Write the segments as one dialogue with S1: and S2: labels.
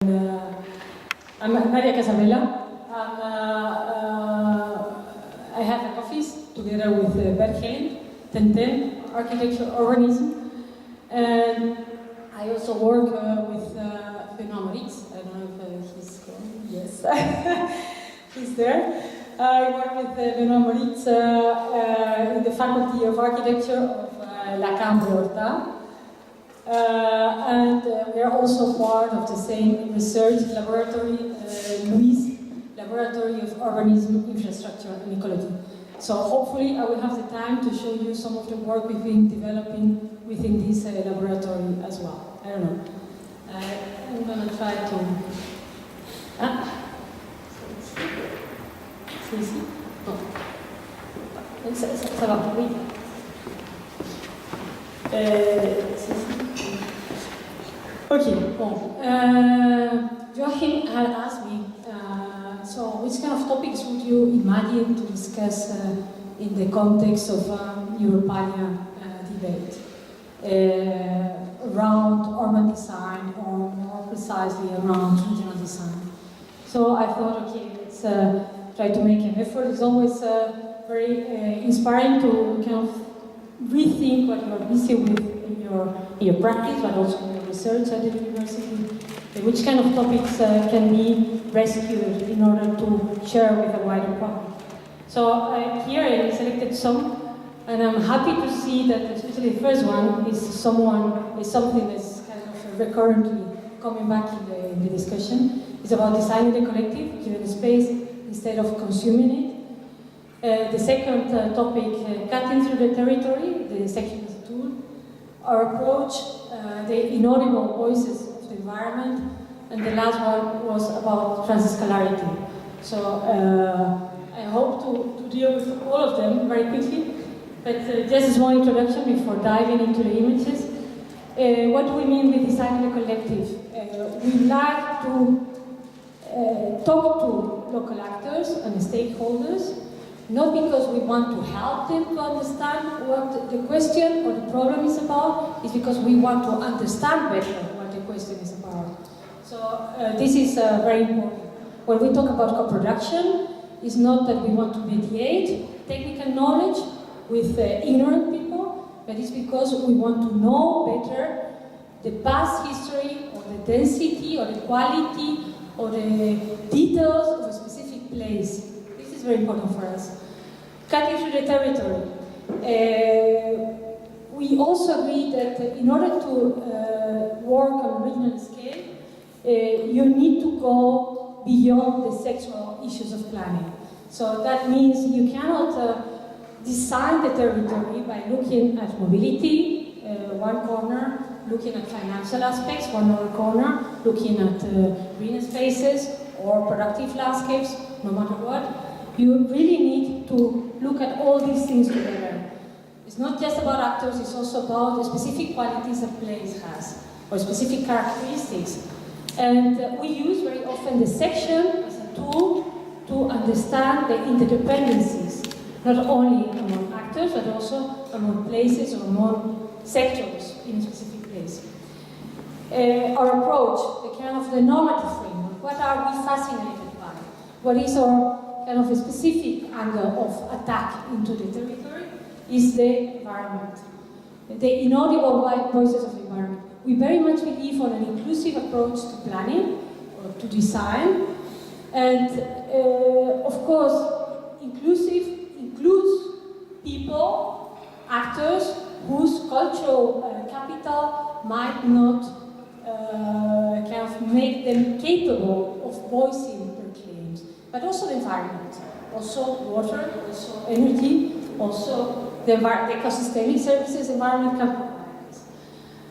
S1: I'm Nadia Casabella. I have an office together with Bert Gellynck, 1010, Architecture Urbanism. And I also work with Benoit. I don't know if he's going. Yes, he's there. I work with Benoit in the Faculty of Architecture of La Cambre-Horta. And we are also part of the same research laboratory, LSE Laboratory of Urbanism, Infrastructure and Ecology. So hopefully I will have the time to show you some of the work we've been developing within this laboratory as well. I don't know. I'm going to try to... C'est ici? Non. Ça va, oui. C'est ici. Okay, bon. Joachim had asked me, so which kind of topics would you imagine to discuss in the context of European debate around urban design, or more precisely around regional design? So I thought, okay, let's try to make an effort. It's always very inspiring to kind of rethink what you are busy with in your practice, but also in your research at the university. Which kind of topics can be rescued in order to share with a wider public? So here I selected some, and I'm happy to see that especially the first one is something that's kind of recurrently coming back in the discussion. It's about designing the collective, giving space instead of consuming it. The second topic, cutting through the territory, the section as a tool. Our approach, the inaudible voices of the environment, and the last one was about transiscalarity. So I hope to deal with all of them very quickly, but just a small introduction before diving into the images. What do we mean with designing the collective? We like to talk to local actors and stakeholders, not because we want to help them to understand what the question or the problem is about, it's because we want to understand better what the question is about. So this is very important. When we talk about co-production, it's not that we want to mediate technical knowledge with ignorant people, but it's because we want to know better the past history, or the density, or the quality, or the details of a specific place. This is very important for us. Cutting through the territory. We also agree that in order to work on a regional scale, you need to go beyond the sexual issues of planning. So that means you cannot design the territory by looking at mobility, one corner, looking at financial aspects, one other corner, looking at green spaces or productive landscapes, no matter what. You really need to look at all these things together. It's not just about actors, it's also about the specific qualities a place has, or specific characteristics. And we use very often the section as a tool to understand the interdependencies, not only among actors, but also among places or among sectors in a specific place. Our approach, the kind of the normative framework, what are we fascinated by? What is our kind of a specific angle of attack into the territory is the environment. The inaudible voices of the environment. We very much believe on an inclusive approach to planning, or to design, and of course, inclusive includes people, actors, whose cultural capital might not kind of make them capable of voicing their claims, but also the environment, also water, also energy, also the ecosystemic services environment can provide.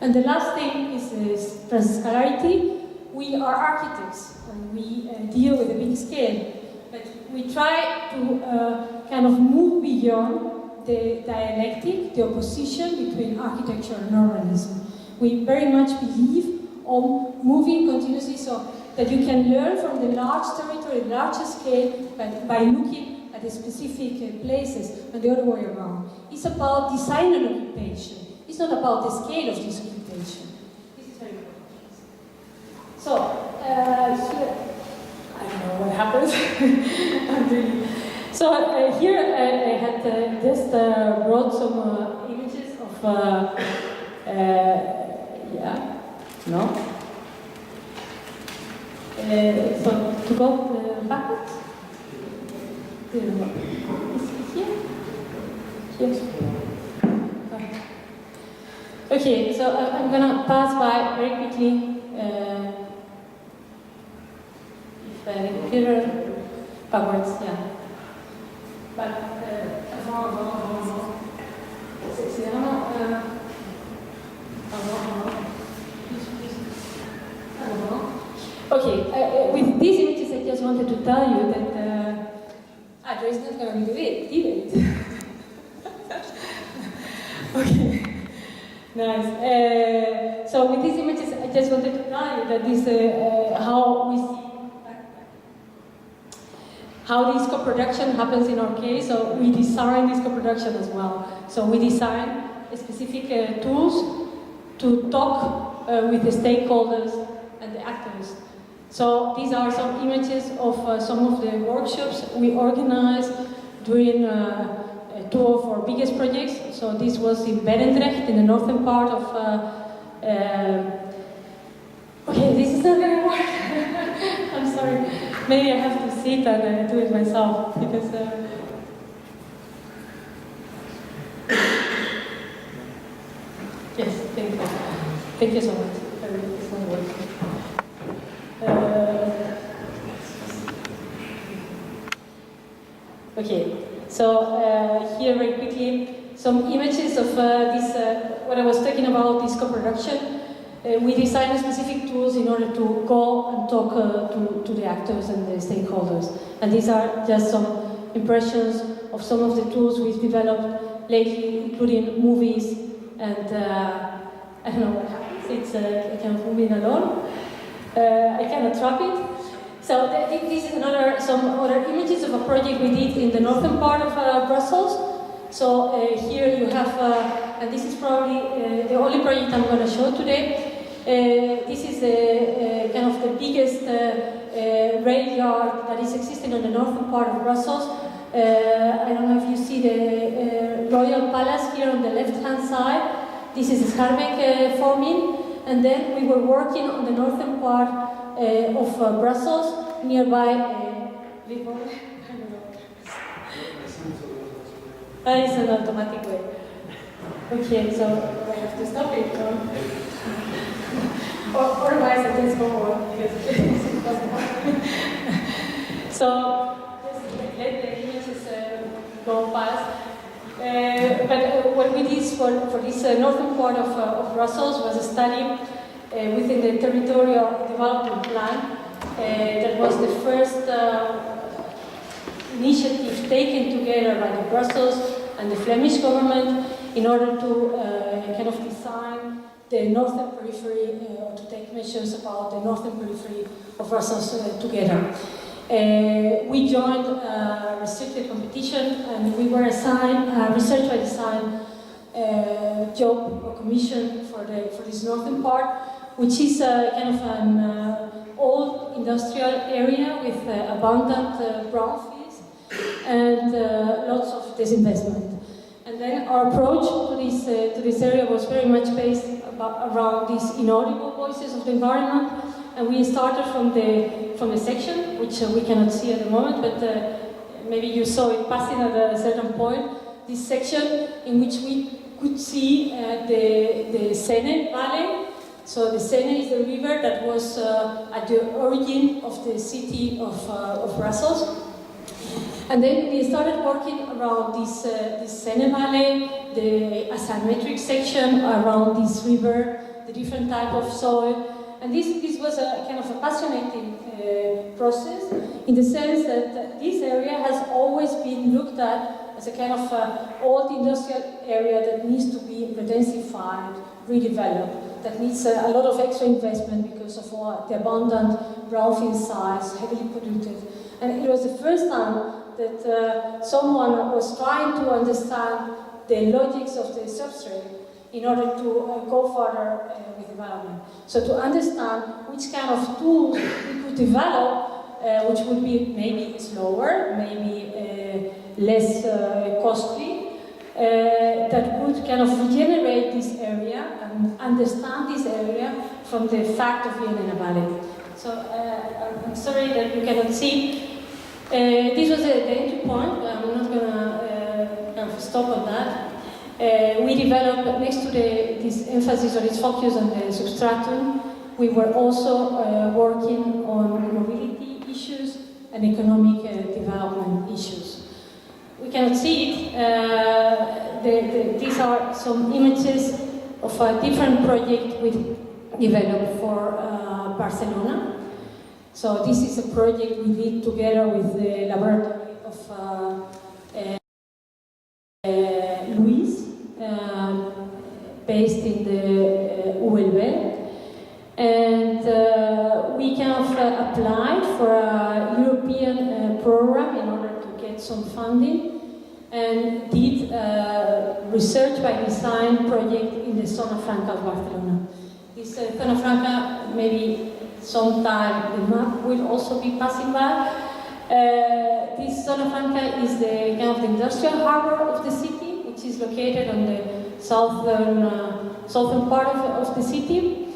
S1: And the last thing is transiscalarity. We are architects and we deal with a big scale, but we try to kind of move beyond the dialectic, the opposition between architecture and urbanism. We very much believe on moving continuously so that you can learn from the large territory, larger scale, by looking at the specific places, and the other way around. It's about design and occupation. It's not about the scale of this occupation. This is very important. So, here, I don't know what happens. I'm really... So here I had just brought some images of, yeah, no? So to go backwards? Is it here? Here. Okay, so I'm gonna pass by very quickly. If the computer backwards, yeah. But okay, with these images, I just wanted to tell you that there is not going to be debate. Okay. Nice. So with these images, I just wanted to tell you that this how we see how this co-production happens in our case. So we design this co-production as well. So we design specific tools to talk with the stakeholders and the actors. So these are some images of some of the workshops we organized during two of our biggest projects. So this was in Berendrecht, in the northern part of... okay, this is not going to work. I'm sorry. Maybe I have to sit and do it myself, because... yes, thank you. Thank you so much. It's not working. Okay. So here very quickly, some images of this, what I was talking about, this co-production. We designed specific tools in order to go and talk to the actors and the stakeholders. And these are just some impressions of some of the tools we've developed lately, including movies and I don't know what happens. It's I can move in alone. I cannot trap it. So this is some other images of a project we did in the northern part of Brussels. So here you have, and this is probably the only project I'm going to show today. This is kind of the biggest rail yard that is existing on the northern part of Brussels. I don't know if you see the Royal Palace here on the left-hand side. This is Schaerbeek forming. And then we were working on the northern part of Brussels, nearby Liverpool. I don't know. It's an automatic way. Okay, so I have to stop it. Otherwise, I just go on because it's impossible. So just let the images go past. But what we did for this northern part of Brussels was a study within the territorial development plan. That was the first initiative taken together by the Brussels and the Flemish government in order to kind of design the northern periphery, or to take measures about the northern periphery of Brussels together. We joined a restricted competition and we were assigned a research by design job or commission for this northern part, which is kind of an old industrial area with abundant brownfields and lots of disinvestment. And then our approach to this area was very much based around these inaudible voices of the environment. And we started from the section, which we cannot see at the moment, but maybe you saw it passing at a certain point. This section in which we could see the Seine Valley. So the Seine is the river that was at the origin of the city of Brussels. And then we started working around this Seine Valley, the asymmetric section around this river, the different type of soil. And this was a kind of a fascinating process in the sense that this area has always been looked at as a kind of old industrial area that needs to be intensified, redeveloped, that needs a lot of extra investment because of the abundant brownfield sites, heavily polluted. And it was the first time that someone was trying to understand the logics of the substrate in order to go further with development. So to understand which kind of tools we could develop, which would be maybe slower, maybe less costly, that would kind of regenerate this area and understand this area from the fact of being in a valley. So I'm sorry that you cannot see. This was the entry point, but I'm not going to stop on that. We developed, next to this emphasis or this focus on the substratum, we were also working on mobility issues and economic development issues. We cannot see it. These are some images of a different project we developed for Barcelona. So this is a project we did together with the laboratory of Luis, based in the ULB. And we kind of applied for a European program in order to get some funding and did a research by design project in the Zona Franca of Barcelona. This Zona Franca, maybe sometime the map will also be passing by. This Zona Franca is the kind of the industrial harbor of the city, which is located on the southern part of the city,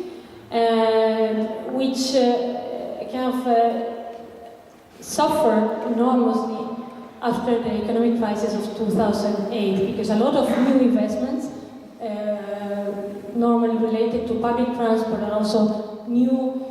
S1: and which kind of suffered enormously after the economic crisis of 2008, because a lot of new investments, normally related to public transport and also new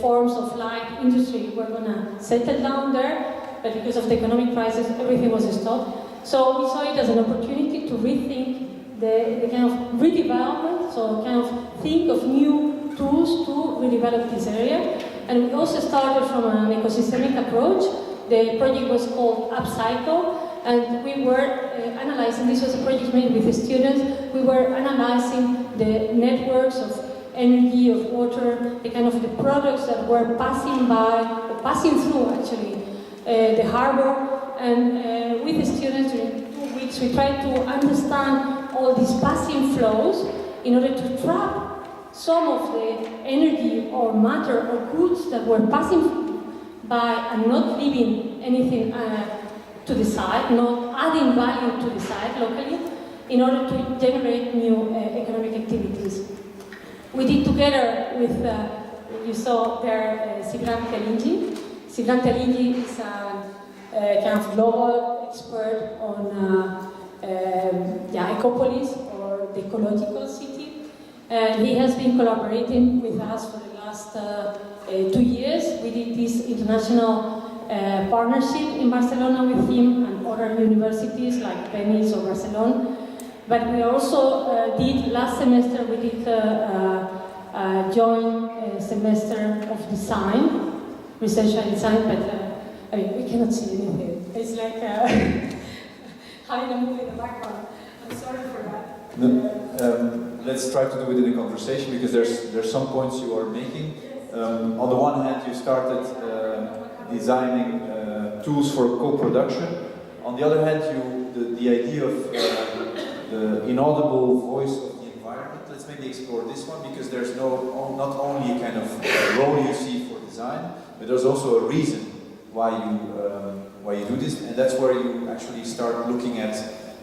S1: forms of light industry, were going to settle down there, but because of the economic crisis, everything was stopped. So we saw it as an opportunity to rethink the kind of redevelopment, so kind of think of new tools to redevelop this area. And we also started from an ecosystemic approach. The project was called Upcycle, and we were analyzing, this was a project made with the students, we were analyzing the networks of energy, of water, the kind of the products that were passing by, or passing through actually, the harbor. And with the students during 2 weeks, we tried to understand all these passing flows in order to trap some of the energy or matter or goods that were passing by and not leaving anything to the side, not adding value to the side locally, in order to generate new economic activities. We did together with, you saw there, Bert Gellynck. Bert Gellynck is a kind of global expert on ecopolis, or the ecological city. And he has been collaborating with us for the last 2 years. We did this international partnership in Barcelona with him and other universities like Venice or Barcelona. But we also did, last semester, we did a joint semester of design, research and design, but I mean, we cannot see anything. It's like having a movie in the background. I'm sorry for that.
S2: No, let's try to do it in a conversation, because there's some points you are making. On the one hand, you started designing tools for co-production. On the other hand, the idea of the inaudible voice of the environment. Let's maybe explore this one, because there's not only a kind of role you see for design, but there's also a reason why you do this, and that's where you actually start looking at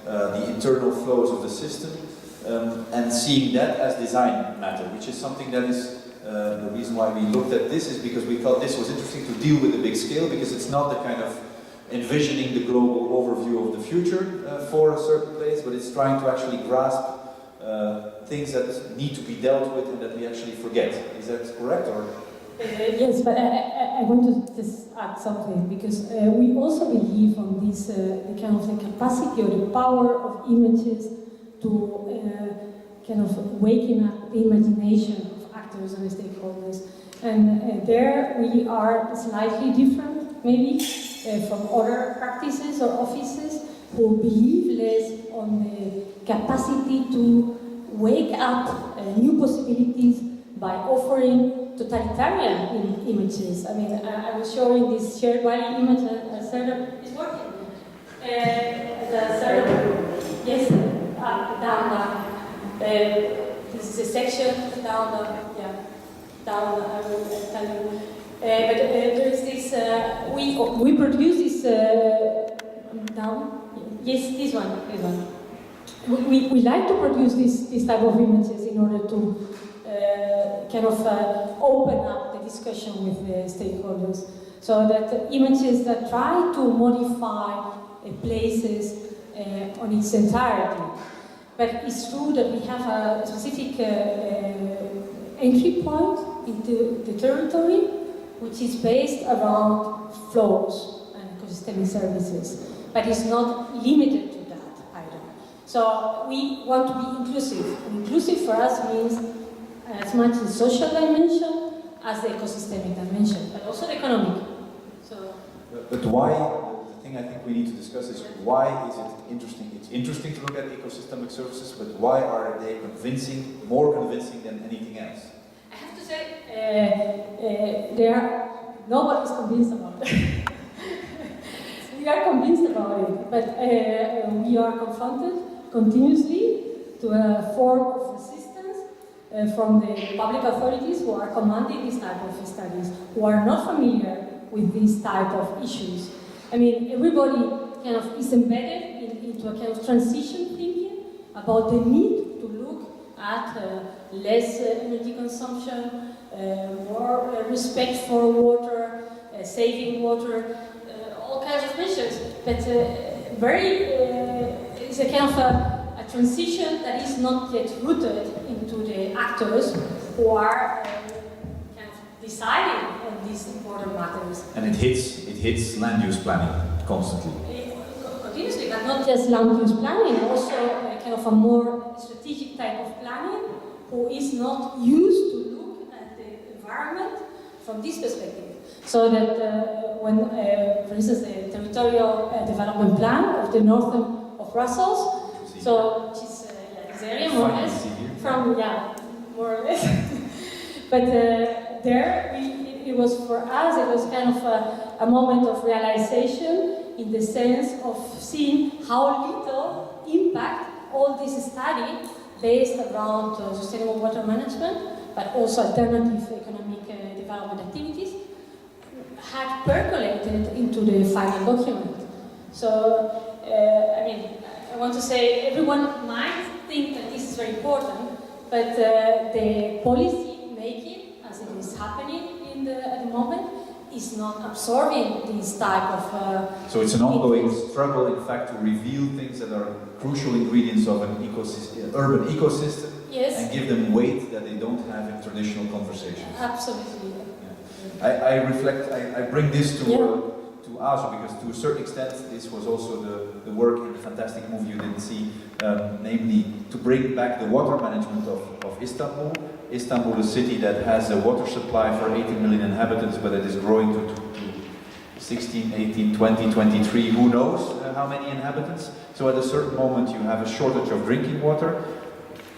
S2: the internal flows of the system and seeing that as design matter, which is something that is the reason why we looked at this, is because we thought this was interesting to deal with the big scale, because it's not the kind of envisioning the global overview of the future for a certain place, but it's trying to actually grasp things that need to be dealt with and that we actually forget. Is that correct? Or?
S1: Yes, but I want to just add something, because we also believe on this the kind of the capacity or the power of images to kind of waking up the imagination of actors and stakeholders. And there we are slightly different, maybe, from other practices or offices who believe less on the capacity to wake up new possibilities by offering totalitarian images. I mean, I was showing this shared valley image, a startup is working. The startup, yes, down. This is a section down, down, I will tell you. But there is this, we produce this, down, yes, this one. We like to produce this type of images in order to kind of open up the discussion with the stakeholders. So that the images that try to modify places on its entirety. But it's true that we have a specific entry point into the territory, which is based around flows and ecosystemic services, but it's not limited to that either. So we want to be inclusive. And inclusive for us means as much the social dimension as the ecosystemic dimension, but also the economic. So,
S2: but why? The thing I think we need to discuss is why is it interesting? It's interesting to look at ecosystemic services, but why are they more convincing than anything else?
S1: I have to say, nobody's convinced about it. We are convinced about it, but we are confronted continuously to a form of resistance from the public authorities who are commanding this type of studies, who are not familiar with this type of issues. I mean, everybody kind of is embedded into a kind of transition thinking about the need to look at less energy consumption, more respect for water, saving water, all kinds of measures. But it's a kind of a transition that is not yet rooted into the actors who are kind of deciding on these important matters.
S2: And it hits land use planning constantly.
S1: Continuously, but not just land use planning, also kind of a more strategic type of planning who is not used to look at the environment from this perspective. So that when, for instance, the territorial development plan of the northern of Brussels, so which is this area more or less, more or less. But there, it was for us, it was kind of a moment of realization in the sense of seeing how little impact all this study based around sustainable water management, but also alternative economic development activities, had percolated into the final document. So, I mean, I want to say everyone might think that this is very important, but the policy making, as it is happening at the moment, is not absorbing this type of...
S2: so it's an ongoing struggle, in fact, to reveal things that are crucial ingredients of an urban ecosystem,
S1: yes,
S2: and give them weight that they don't have in traditional conversations.
S1: Absolutely.
S2: Yeah. I bring this to ASO because to a certain extent this was also the work in the fantastic movie you didn't see, namely to bring back the water management of Istanbul. Istanbul, a city that has a water supply for 18 million inhabitants, but it is growing to 16, 18, 20, 23, who knows how many inhabitants. So at a certain moment you have a shortage of drinking water.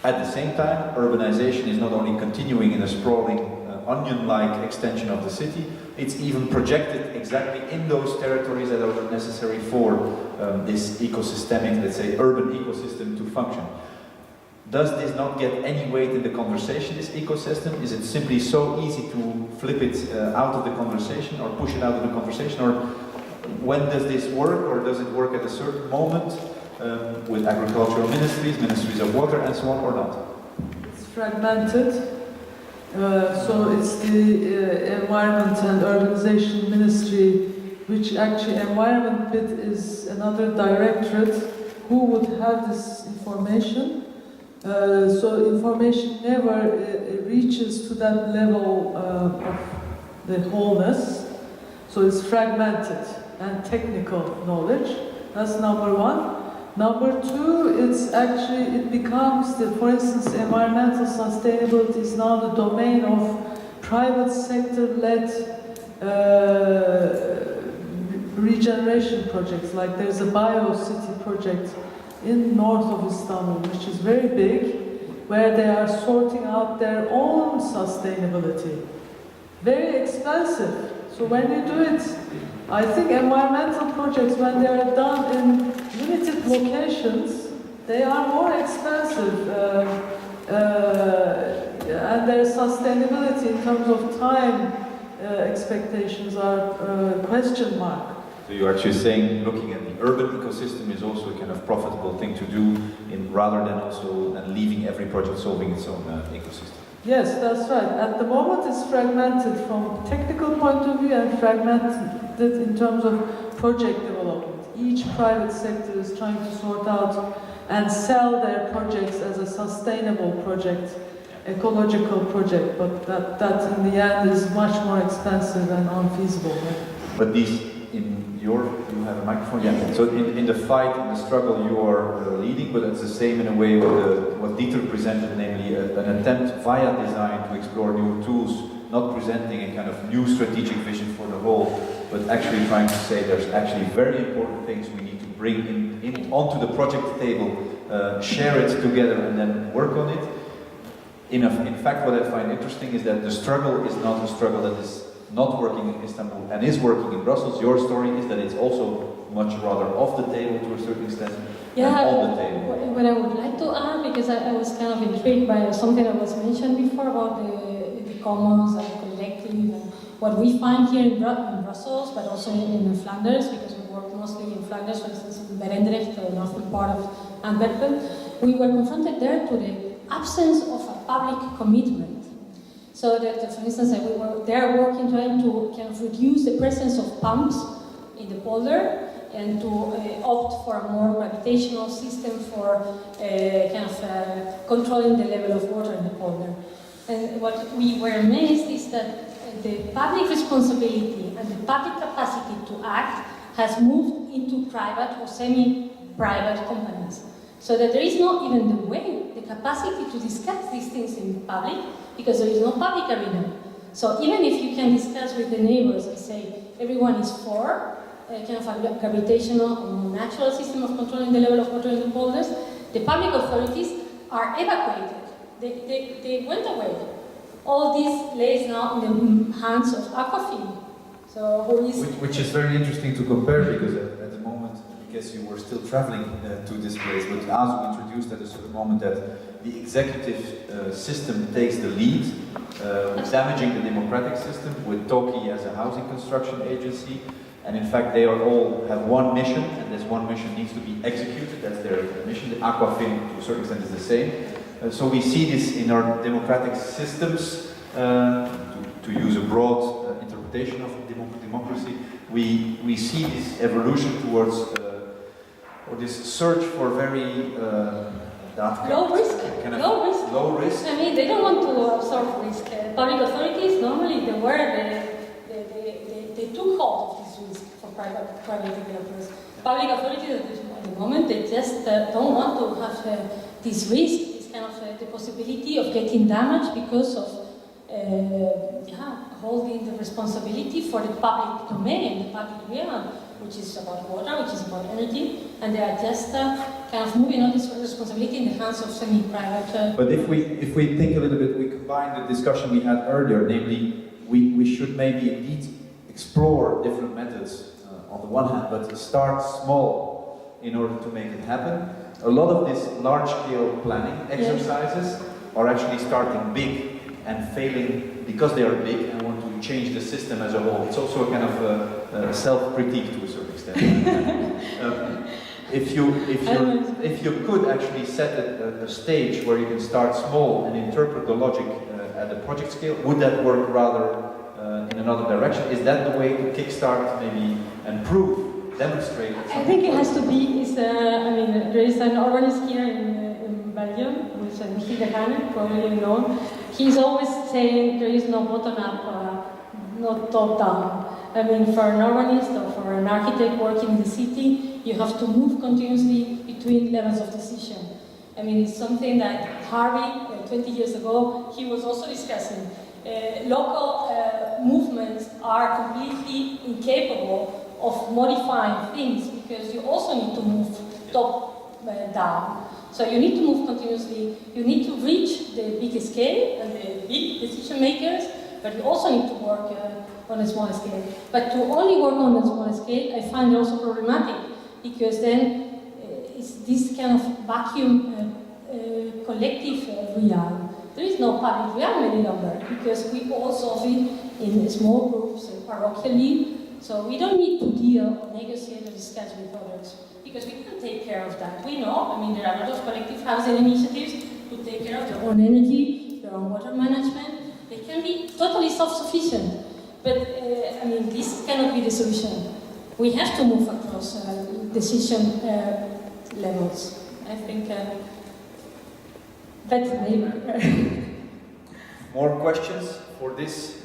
S2: At the same time, urbanization is not only continuing in a sprawling onion-like extension of the city, it's even projected exactly in those territories that are necessary for this ecosystemic, let's say, urban ecosystem to function. Does this not get any weight in the conversation, this ecosystem? Is it simply so easy to flip it out of the conversation or push it out of the conversation? Or when does this work, or does it work at a certain moment with agricultural ministries of water and so on, or not?
S3: It's fragmented. So it's the Environment and Urbanization Ministry, which actually Environment bit is another directorate who would have this information. So information never reaches to that level of the wholeness. So it's fragmented and technical knowledge. That's number one. Number two, it becomes for instance, environmental sustainability is now the domain of private sector-led regeneration projects. Like there's a bio-city project in north of Istanbul, which is very big, where they are sorting out their own sustainability. Very expensive. So when you do it, I think environmental projects, when they are done in limited locations, they are more expensive, and their sustainability in terms of time expectations are question mark.
S2: So you're actually saying looking at the urban ecosystem is also a kind of profitable thing to do, rather than also leaving every project solving its own ecosystem.
S3: Yes, that's right. At the moment it's fragmented from technical point of view and fragmented in terms of project development. Each private sector is trying to sort out and sell their projects as a sustainable project, ecological project, but that in the end is much more expensive and unfeasible.
S2: But these, you have a microphone? Yeah. So in the fight, in the struggle you are leading, but it's the same in a way with what Dieter presented, namely an attempt via design to explore new tools, not presenting a kind of new strategic vision for the whole, but actually trying to say there's actually very important things we need to bring in onto the project table, share it together and then work on it. In fact, what I find interesting is that the struggle is not a struggle that is not working in Istanbul and is working in Brussels. Your story is that it's also much rather off the table to a certain extent than on the table.
S1: What I would like to add, because I was kind of intrigued by something that was mentioned before about the commons and collective and what we find here in Brussels, but also in Flanders, because we work mostly in Flanders, for instance in Berendrecht, the northern part of Antwerp. We were confronted there to the absence of a public commitment. So that, for instance, we were there working, trying to kind of reduce the presence of pumps in the polder and to opt for a more gravitational system for controlling the level of water in the polder. And what we were amazed is that the public responsibility and the public capacity to act has moved into private or semi-private companies. So that there is not even the way, the capacity to discuss these things in public, because there is no public arena. So even if you can discuss with the neighbors and say everyone is for kind of a gravitational or natural system of controlling the level of water in the polders, the public authorities are evacuated. They went away. All this lays now in the hands of Aquafin. So
S2: which is very interesting to compare, because at the moment, I guess you were still traveling to this place, but Azu introduced at a certain moment that the executive system takes the lead, damaging the democratic system, with Toki as a housing construction agency, and in fact they all have one mission, and this one mission needs to be executed. That's their mission. The Aquafin, to a certain extent, is the same. So we see this in our democratic systems, to use a broad interpretation of democracy. We see this evolution towards, or this search for very
S1: low risk.
S2: Low risk.
S1: I mean, they don't want to absorb risk. Public authorities normally they took hold of this risk for private developers. Public authorities at the moment they just don't want to have this risk, this kind of the possibility of getting damaged because of holding the responsibility for the public domain, the public realm, which is about water, which is about energy, and they are just kind of moving on this responsibility in the hands of semi-private.
S2: But if we think a little bit, we combine the discussion we had earlier, namely we should maybe indeed explore different methods on the one hand, but start small in order to make it happen. A lot of these large-scale planning exercises are actually starting big and failing because they are big and want to change the system as a whole. It's also a kind of self-critique to a certain extent. If you could actually set a stage where you can start small and interpret the logic at the project scale, would that work rather in another direction? Is that the way to kickstart maybe and prove, demonstrate?
S1: I think it has to be, there is an urbanist here in Belgium, which is Michiel, probably you know. He's always saying there is no bottom-up, no top-down. I mean, for an urbanist or for an architect working in the city, you have to move continuously between levels of decision. I mean, it's something that Harvey, 20 years ago, he was also discussing. Local movements are completely incapable of modifying things because you also need to move top-down. So you need to move continuously, you need to reach the big scale and the big decision makers, but you also need to work on a small scale. But to only work on a small scale, I find it also problematic, because then it's this kind of vacuum collective realm. There is no public realm any longer because we all solve it in small groups and parochially. So we don't need to deal or negotiate or discuss with others because we can take care of that. We know, I mean, there are a lot of collective housing initiatives who take care of their own energy, their own water management. They can be totally self-sufficient. But, I mean, this cannot be the solution. We have to move across decision levels. I think that's maybe.
S2: More questions for this